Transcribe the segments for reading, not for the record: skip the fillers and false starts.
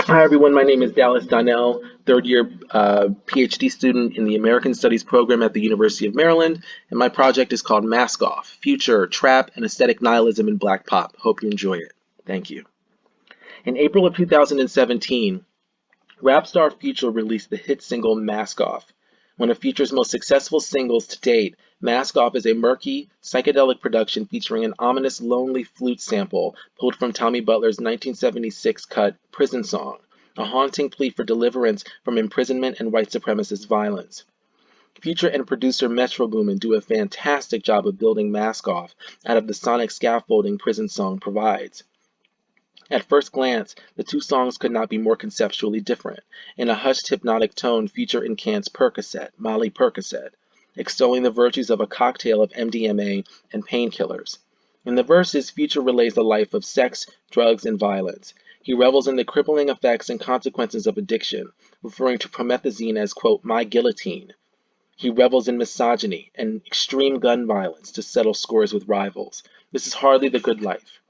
Hi everyone, my name is Dallas Donnell, third year Ph.D. student in the American Studies program at the University of Maryland, and my project is called Mask Off, Future, Trap, and Aesthetic Nihilism in Black Pop. Hope you enjoy it. Thank you. In April of 2017, rap star Future released the hit single Mask Off. One of Future's most successful singles to date, Mask Off is a murky, psychedelic production featuring an ominous, lonely flute sample pulled from Tommy Butler's 1976 cut Prison Song, a haunting plea for deliverance from imprisonment and white supremacist violence. Future and producer Metro Boomin do a fantastic job of building Mask Off out of the sonic scaffolding Prison Song provides. At first glance, the two songs could not be more conceptually different. In a hushed hypnotic tone, Future incants Percocet, Molly Percocet, extolling the virtues of a cocktail of MDMA and painkillers. In the verses, Future relays the life of sex, drugs, and violence. He revels in the crippling effects and consequences of addiction, referring to promethazine as, quote, my guillotine. He revels in misogyny and extreme gun violence to settle scores with rivals. This is hardly the good life.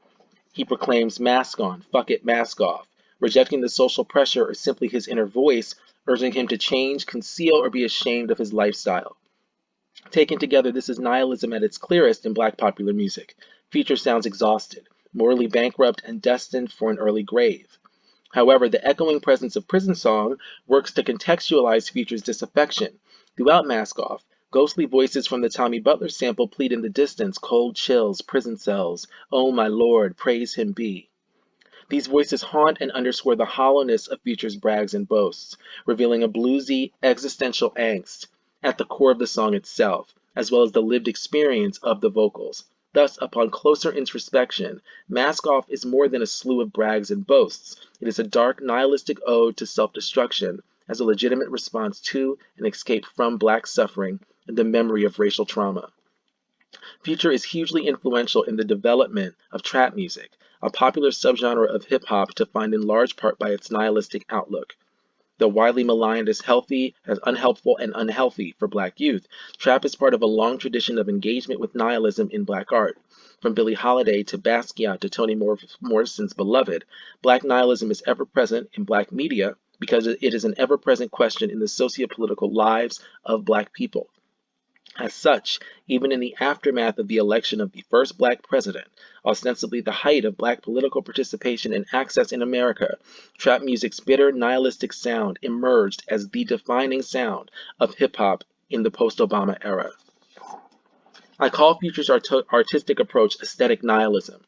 He proclaims mask on, fuck it, mask off, rejecting the social pressure or simply his inner voice, urging him to change, conceal, or be ashamed of his lifestyle. Taken together, this is nihilism at its clearest in Black popular music. Future sounds exhausted, morally bankrupt, and destined for an early grave. However, the echoing presence of Prison Song works to contextualize Future's disaffection. Throughout Mask Off, ghostly voices from the Tommy Butler sample plead in the distance, cold chills, prison cells, oh my lord, praise him be. These voices haunt and underscore the hollowness of Future's brags and boasts, revealing a bluesy, existential angst at the core of the song itself, as well as the lived experience of the vocals. Thus, upon closer introspection, Mask Off is more than a slew of brags and boasts. It is a dark, nihilistic ode to self-destruction as a legitimate response to and escape from Black suffering and the memory of racial trauma. Future is hugely influential in the development of trap music, a popular subgenre of hip-hop defined in large part by its nihilistic outlook. Though widely maligned as unhelpful and unhealthy for Black youth, trap is part of a long tradition of engagement with nihilism in Black art. From Billie Holiday to Basquiat to Toni Morrison's Beloved, Black nihilism is ever present in Black media because it is an ever-present question in the socio-political lives of Black people. As such, even in the aftermath of the election of the first Black president, ostensibly the height of Black political participation and access in America, trap music's bitter, nihilistic sound emerged as the defining sound of hip-hop in the post-Obama era. I call Future's artistic approach aesthetic nihilism,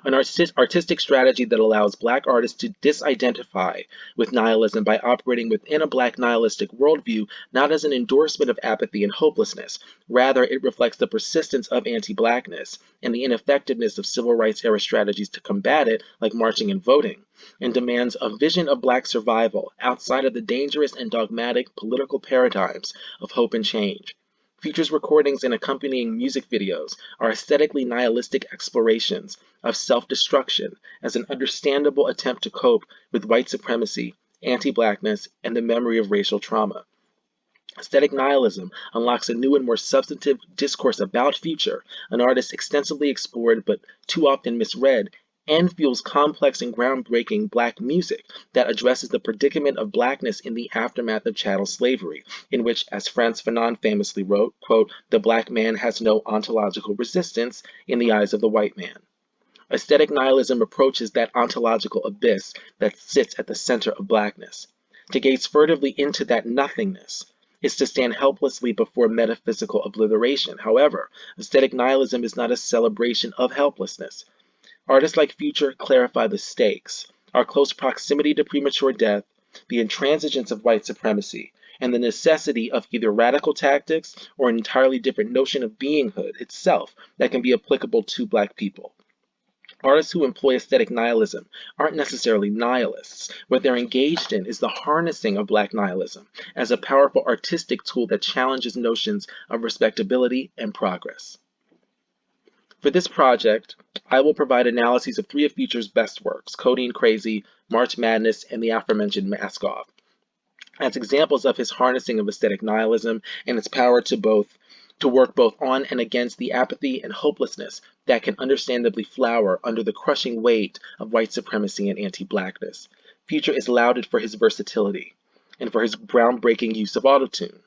an artistic strategy that allows Black artists to disidentify with nihilism by operating within a Black nihilistic worldview, not as an endorsement of apathy and hopelessness. Rather, it reflects the persistence of anti-Blackness and the ineffectiveness of civil rights era strategies to combat it, like marching and voting, and demands a vision of Black survival outside of the dangerous and dogmatic political paradigms of hope and change. Future's recordings and accompanying music videos are aesthetically nihilistic explorations of self-destruction as an understandable attempt to cope with white supremacy, anti-Blackness, and the memory of racial trauma. Aesthetic nihilism unlocks a new and more substantive discourse about Future, an artist extensively explored but too often misread, and fuels complex and groundbreaking Black music that addresses the predicament of Blackness in the aftermath of chattel slavery, in which, as Frantz Fanon famously wrote, quote, the Black man has no ontological resistance in the eyes of the white man. Aesthetic nihilism approaches that ontological abyss that sits at the center of Blackness. To gaze furtively into that nothingness is to stand helplessly before metaphysical obliteration. However, aesthetic nihilism is not a celebration of helplessness. Artists like Future clarify the stakes, our close proximity to premature death, the intransigence of white supremacy, and the necessity of either radical tactics or an entirely different notion of beinghood itself that can be applicable to Black people. Artists who employ aesthetic nihilism aren't necessarily nihilists. What they're engaged in is the harnessing of Black nihilism as a powerful artistic tool that challenges notions of respectability and progress. For this project, I will provide analyses of three of Future's best works, Codeine Crazy, March Madness, and the aforementioned Mask Off, as examples of his harnessing of aesthetic nihilism and its power to work both on and against the apathy and hopelessness that can understandably flower under the crushing weight of white supremacy and anti-Blackness. Future is lauded for his versatility and for his groundbreaking use of autotune.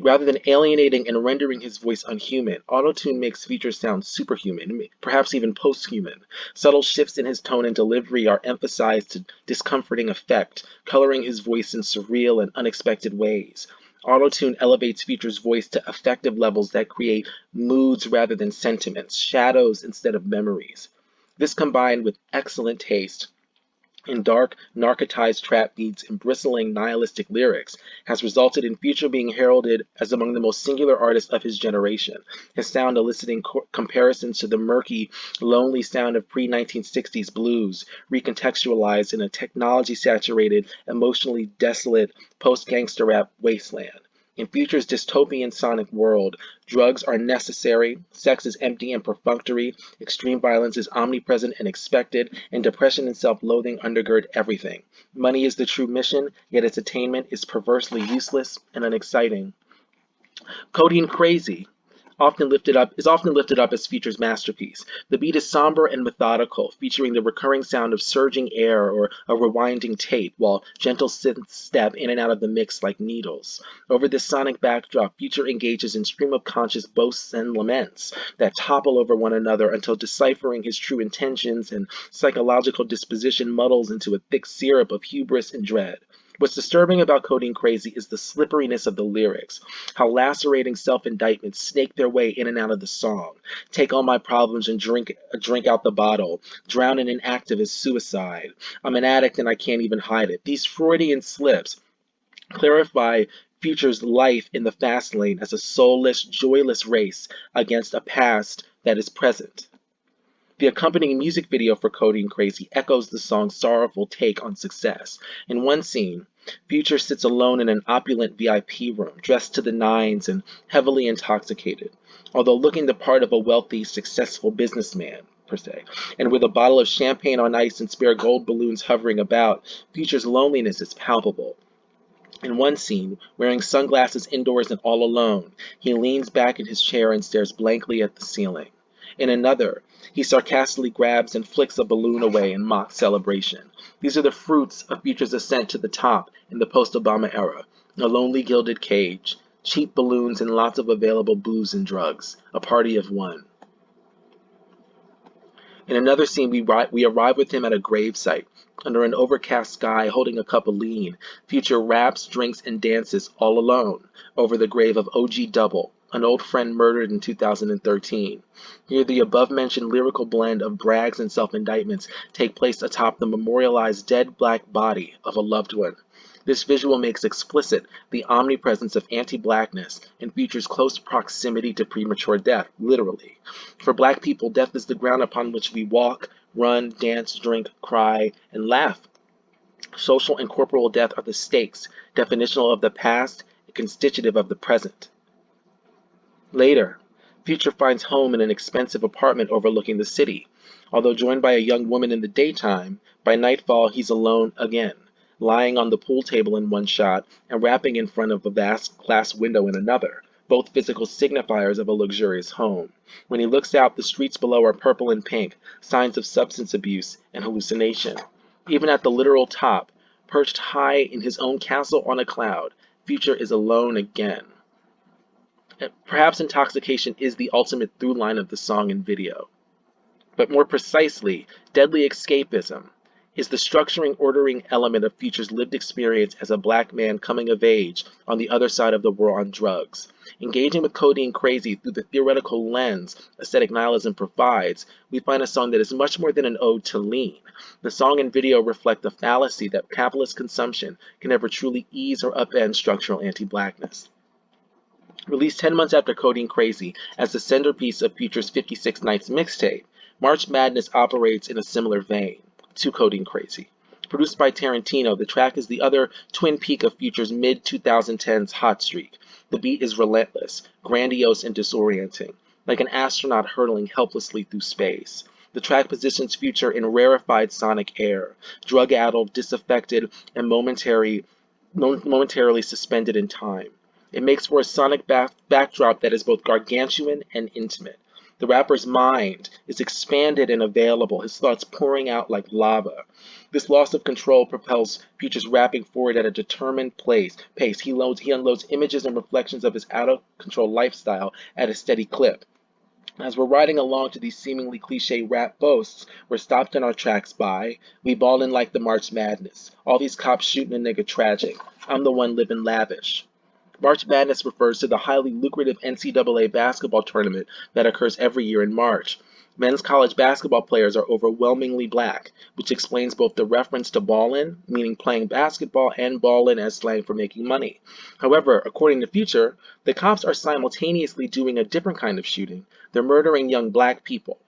Rather than alienating and rendering his voice unhuman, autotune makes Future sound superhuman, perhaps even posthuman. Subtle shifts in his tone and delivery are emphasized to discomforting effect, coloring his voice in surreal and unexpected ways. Autotune elevates Future's voice to effective levels that create moods rather than sentiments, shadows instead of memories. This combined with excellent taste in dark, narcotized trap beats and bristling nihilistic lyrics, has resulted in Future being heralded as among the most singular artists of his generation, his sound eliciting comparisons to the murky, lonely sound of pre-1960s blues, recontextualized in a technology-saturated, emotionally desolate post-gangster rap wasteland. In Future's dystopian sonic world, drugs are necessary, sex is empty and perfunctory, extreme violence is omnipresent and expected, and depression and self-loathing undergird everything. Money is the true mission, yet its attainment is perversely useless and unexciting. Codeine Crazy is often lifted up as Future's masterpiece. The beat is somber and methodical, featuring the recurring sound of surging air or a rewinding tape, while gentle synths step in and out of the mix like needles. Over this sonic backdrop, Future engages in stream-of-conscious boasts and laments that topple over one another until deciphering his true intentions and psychological disposition muddles into a thick syrup of hubris and dread. What's disturbing about Codeine Crazy is the slipperiness of the lyrics, how lacerating self-indictments snake their way in and out of the song. Take all my problems and drink out the bottle. Drown in an activist suicide. I'm an addict and I can't even hide it. These Freudian slips clarify Future's life in the fast lane as a soulless, joyless race against a past that is present. The accompanying music video for Codeine Crazy echoes the song's sorrowful take on success. In one scene, Future sits alone in an opulent VIP room, dressed to the nines and heavily intoxicated, although looking the part of a wealthy, successful businessman, per se. And with a bottle of champagne on ice and spare gold balloons hovering about, Future's loneliness is palpable. In one scene, wearing sunglasses indoors and all alone, he leans back in his chair and stares blankly at the ceiling. In another, he sarcastically grabs and flicks a balloon away in mock celebration. These are the fruits of Future's ascent to the top in the post-Obama era. A lonely gilded cage, cheap balloons and lots of available booze and drugs. A party of one. In another scene, we arrive with him at a gravesite. Under an overcast sky, holding a cup of lean, Future raps, drinks, and dances all alone over the grave of OG Double, an old friend murdered in 2013. Here, the above-mentioned lyrical blend of brags and self-indictments take place atop the memorialized dead black body of a loved one. This visual makes explicit the omnipresence of anti-blackness and Future's close proximity to premature death, literally. For black people, death is the ground upon which we walk, run, dance, drink, cry, and laugh. Social and corporal death are the stakes, definitional of the past and constitutive of the present. Later, Future finds home in an expensive apartment overlooking the city. Although joined by a young woman in the daytime, by nightfall he's alone again, lying on the pool table in one shot and rapping in front of a vast glass window in another, both physical signifiers of a luxurious home. When he looks out, the streets below are purple and pink, signs of substance abuse and hallucination. Even at the literal top, perched high in his own castle on a cloud, Future is alone again. Perhaps intoxication is the ultimate through line of the song and video. But more precisely, deadly escapism is the structuring, ordering element of Future's lived experience as a black man coming of age on the other side of the war on drugs. Engaging with Codeine Crazy through the theoretical lens aesthetic nihilism provides, we find a song that is much more than an ode to lean. The song and video reflect the fallacy that capitalist consumption can never truly ease or upend structural anti-blackness. Released 10 months after Codeine Crazy as the centerpiece of Future's 56 Nights mixtape, March Madness operates in a similar vein to Codeine Crazy. Produced by Tarantino, the track is the other twin peak of Future's mid-2010s hot streak. The beat is relentless, grandiose, and disorienting, like an astronaut hurtling helplessly through space. The track positions Future in rarefied sonic air, drug-addled, disaffected, and momentarily suspended in time. It makes for a sonic backdrop that is both gargantuan and intimate. The rapper's mind is expanded and available, his thoughts pouring out like lava. This loss of control propels Future's rapping forward at a determined pace. He unloads images and reflections of his out-of-control lifestyle at a steady clip. As we're riding along to these seemingly cliche rap boasts, we're stopped in our tracks by, we ballin' like the March Madness. All these cops shooting a nigga tragic. I'm the one living lavish. March Madness refers to the highly lucrative NCAA basketball tournament that occurs every year in March. Men's college basketball players are overwhelmingly black, which explains both the reference to ballin', meaning playing basketball, and ballin' as slang for making money. However, according to Future, the cops are simultaneously doing a different kind of shooting. They're murdering young black people.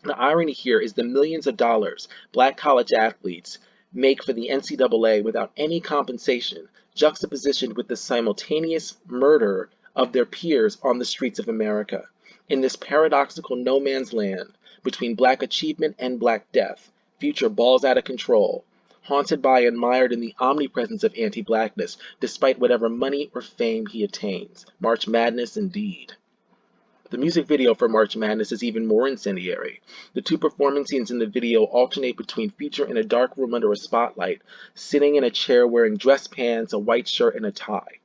The irony here is the millions of dollars black college athletes make for the NCAA without any compensation, juxtapositioned with the simultaneous murder of their peers on the streets of America. In this paradoxical no man's land between black achievement and black death, Future balls out of control, haunted by and mired in the omnipresence of anti-blackness, despite whatever money or fame he attains. March Madness indeed. The music video for March Madness is even more incendiary. The two performance scenes in the video alternate between Future in a dark room under a spotlight, sitting in a chair wearing dress pants, a white shirt, and a tie.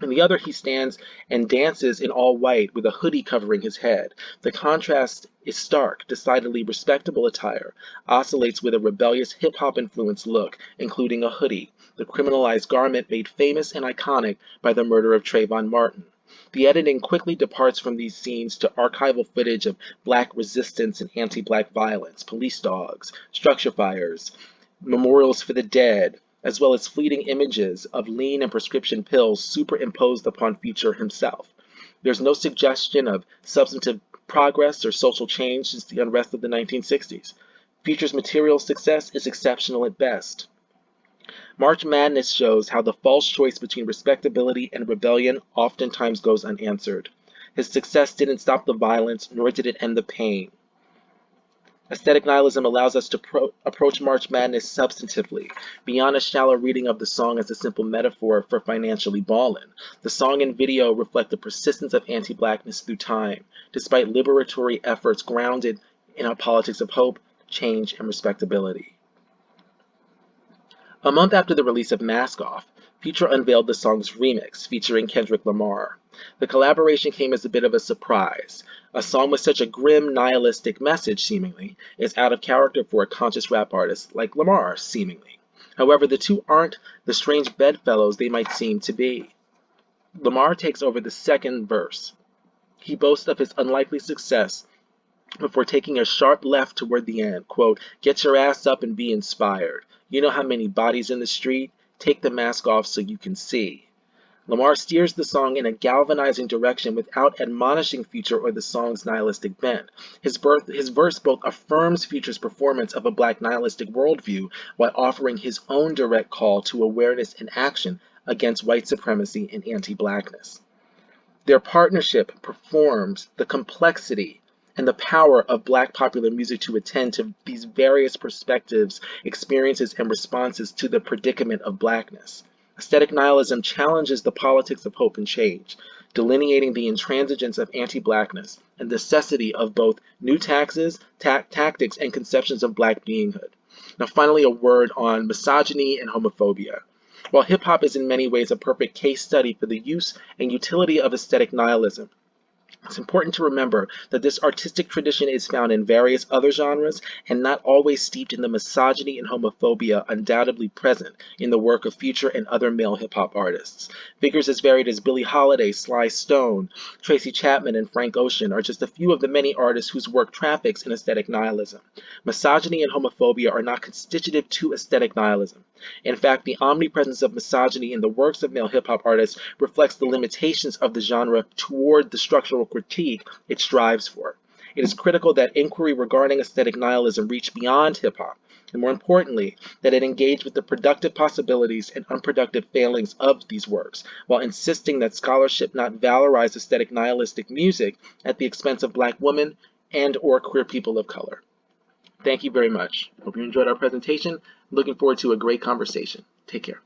In the other, he stands and dances in all white with a hoodie covering his head. The contrast is stark. Decidedly respectable attire oscillates with a rebellious hip-hop influenced look, including a hoodie, the criminalized garment made famous and iconic by the murder of Trayvon Martin. The editing quickly departs from these scenes to archival footage of black resistance and anti-black violence, police dogs, structure fires, memorials for the dead, as well as fleeting images of lean and prescription pills superimposed upon Future himself. There's no suggestion of substantive progress or social change since the unrest of the 1960s. Future's material success is exceptional at best. March Madness shows how the false choice between respectability and rebellion oftentimes goes unanswered. His success didn't stop the violence, nor did it end the pain. Aesthetic nihilism allows us to approach March Madness substantively, beyond a shallow reading of the song as a simple metaphor for financially ballin'. The song and video reflect the persistence of anti-blackness through time, despite liberatory efforts grounded in a politics of hope, change, and respectability. A month after the release of Mask Off, Future unveiled the song's remix, featuring Kendrick Lamar. The collaboration came as a bit of a surprise. A song with such a grim, nihilistic message, seemingly, is out of character for a conscious rap artist like Lamar, seemingly. However, the two aren't the strange bedfellows they might seem to be. Lamar takes over the second verse. He boasts of his unlikely success before taking a sharp left toward the end. Quote, "Get your ass up and be inspired. You know how many bodies in the street? Take the mask off so you can see." Lamar steers the song in a galvanizing direction without admonishing Future or the song's nihilistic bent. His verse both affirms Future's performance of a black nihilistic worldview while offering his own direct call to awareness and action against white supremacy and anti-blackness. Their partnership performs the complexity and the power of black popular music to attend to these various perspectives, experiences, and responses to the predicament of blackness. Aesthetic nihilism challenges the politics of hope and change, delineating the intransigence of anti-blackness and the necessity of both new tactics, and conceptions of black beinghood. Now, finally, a word on misogyny and homophobia. While hip-hop is in many ways a perfect case study for the use and utility of aesthetic nihilism, it's important to remember that this artistic tradition is found in various other genres and not always steeped in the misogyny and homophobia undoubtedly present in the work of Future and other male hip-hop artists. Figures as varied as Billie Holiday, Sly Stone, Tracy Chapman, and Frank Ocean are just a few of the many artists whose work traffics in aesthetic nihilism. Misogyny and homophobia are not constitutive to aesthetic nihilism. In fact, the omnipresence of misogyny in the works of male hip-hop artists reflects the limitations of the genre toward the structural critique it strives for. It is critical that inquiry regarding aesthetic nihilism reach beyond hip-hop, and more importantly, that it engage with the productive possibilities and unproductive failings of these works, while insisting that scholarship not valorize aesthetic nihilistic music at the expense of black women and or queer people of color. Thank you very much. Hope you enjoyed our presentation. Looking forward to a great conversation. Take care.